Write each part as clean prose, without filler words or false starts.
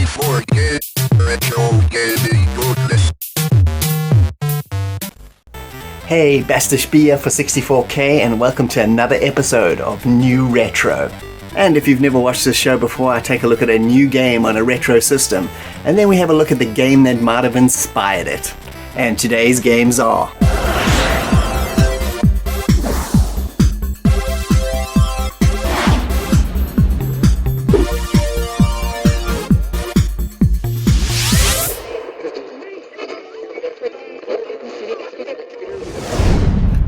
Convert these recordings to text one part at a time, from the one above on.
64K Retro Gaming Goodness. Hey, Askarz here for 64K and welcome to another episode of New Retro. And if you've never watched this show before, I take a look at a new game on a retro system, and then we have a look at the game that might have inspired it. And today's games are...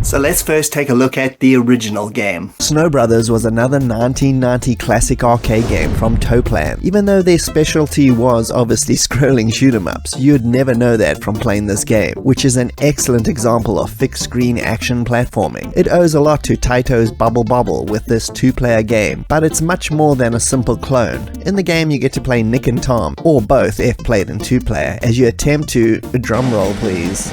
So let's first take a look at the original game. Snow Brothers was another 1990 classic arcade game from Toaplan. Even though their specialty was obviously scrolling shoot-em-ups, you'd never know that from playing this game, which is an excellent example of fixed-screen action platforming. It owes a lot to Taito's Bubble Bobble with this two-player game, but it's much more than a simple clone. In the game you get to play Nick and Tom, or both if played in two-player, as you attempt to, drumroll please,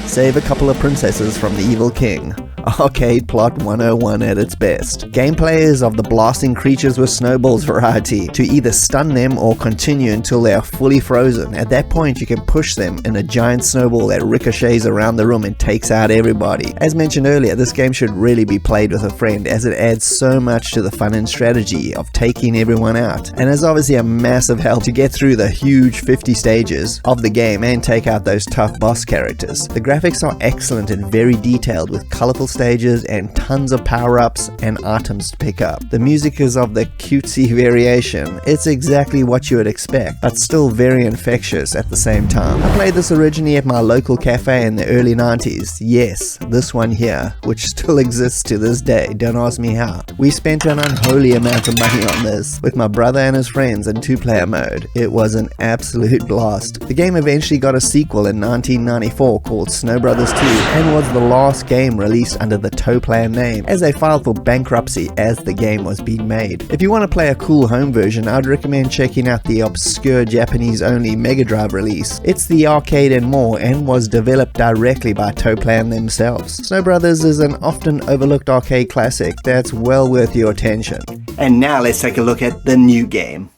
save a couple of princesses from the evil king. Arcade plot 101 at its best. Gameplay is of the blasting creatures with snowballs variety, to either stun them or continue until they are fully frozen. At that point you can push them in a giant snowball that ricochets around the room and takes out everybody. As mentioned earlier, this game should really be played with a friend as it adds so much to the fun and strategy of taking everyone out, and is obviously a massive help to get through the huge 50 stages of the game and take out those tough boss characters. The graphics are excellent and very detailed with colorful stages and tons of power-ups and items to pick up. The music is of the cutesy variation. It's exactly what you would expect, but still very infectious at the same time. I played this originally at my local cafe in the early 90s. Yes, this one here, which still exists to this day. Don't ask me how. We spent an unholy amount of money on this, with my brother and his friends in two-player mode. It was an absolute blast. The game eventually got a sequel in 1994 called Snow Brothers 2, and was the last game released under the Toaplan name, as they filed for bankruptcy as the game was being made. If you want to play a cool home version, I'd recommend checking out the obscure Japanese-only Mega Drive release. It's the arcade and more, and was developed directly by Toaplan themselves. Snow Brothers is an often overlooked arcade classic that's well worth your attention. And now let's take a look at the new game.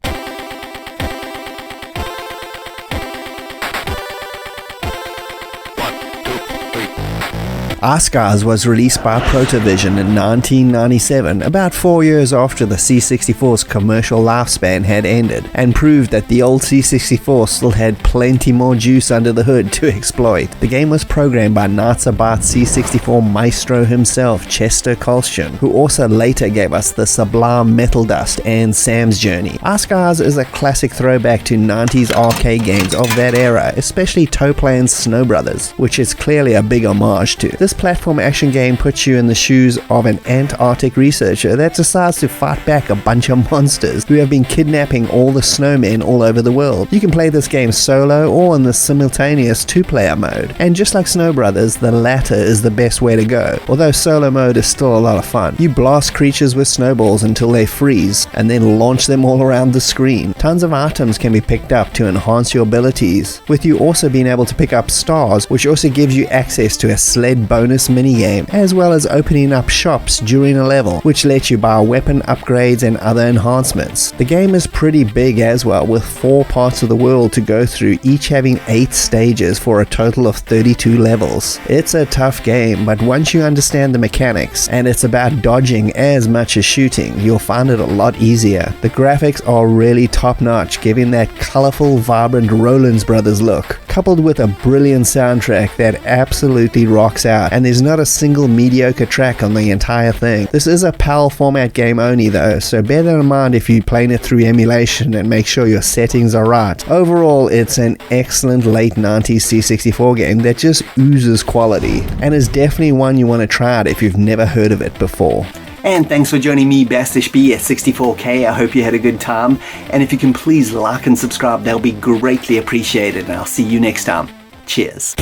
Askarz was released by Protovision in 1997, about 4 years after the C64's commercial lifespan had ended, and proved that the old C64 still had plenty more juice under the hood to exploit. The game was programmed by Nazi-Bart C64 maestro himself, Chester Kolschin, who also later gave us the sublime Metal Dust and Sam's Journey. Askarz is a classic throwback to 90s arcade games of that era, especially Toaplan's Snow Brothers, which is clearly a big homage to. This platform action game puts you in the shoes of an Antarctic researcher that decides to fight back a bunch of monsters who have been kidnapping all the snowmen all over the world. You can play this game solo or in the simultaneous two-player mode, and just like Snow Brothers, the latter is the best way to go, although solo mode is still a lot of fun. You blast creatures with snowballs until they freeze, and then launch them all around the screen. Tons of items can be picked up to enhance your abilities, with you also being able to pick up stars, which also gives you access to a sled bonus minigame, as well as opening up shops during a level, which lets you buy weapon upgrades and other enhancements. The game is pretty big as well, with 4 parts of the world to go through, each having 8 stages for a total of 32 levels. It's a tough game, but once you understand the mechanics, and it's about dodging as much as shooting, you'll find it a lot easier. The graphics are really top-notch, giving that colorful, vibrant Rollins Brothers look, coupled with a brilliant soundtrack that absolutely rocks out, and there's not a single mediocre track on the entire thing. This is a PAL format game only though, so bear that in mind if you're playing it through emulation, and make sure your settings are right. Overall, it's an excellent late 90s C64 game that just oozes quality, and is definitely one you want to try out if you've never heard of it before. And thanks for joining me, Askarz at 64K. I hope you had a good time. And if you can please like and subscribe, that'll be greatly appreciated. And I'll see you next time. Cheers.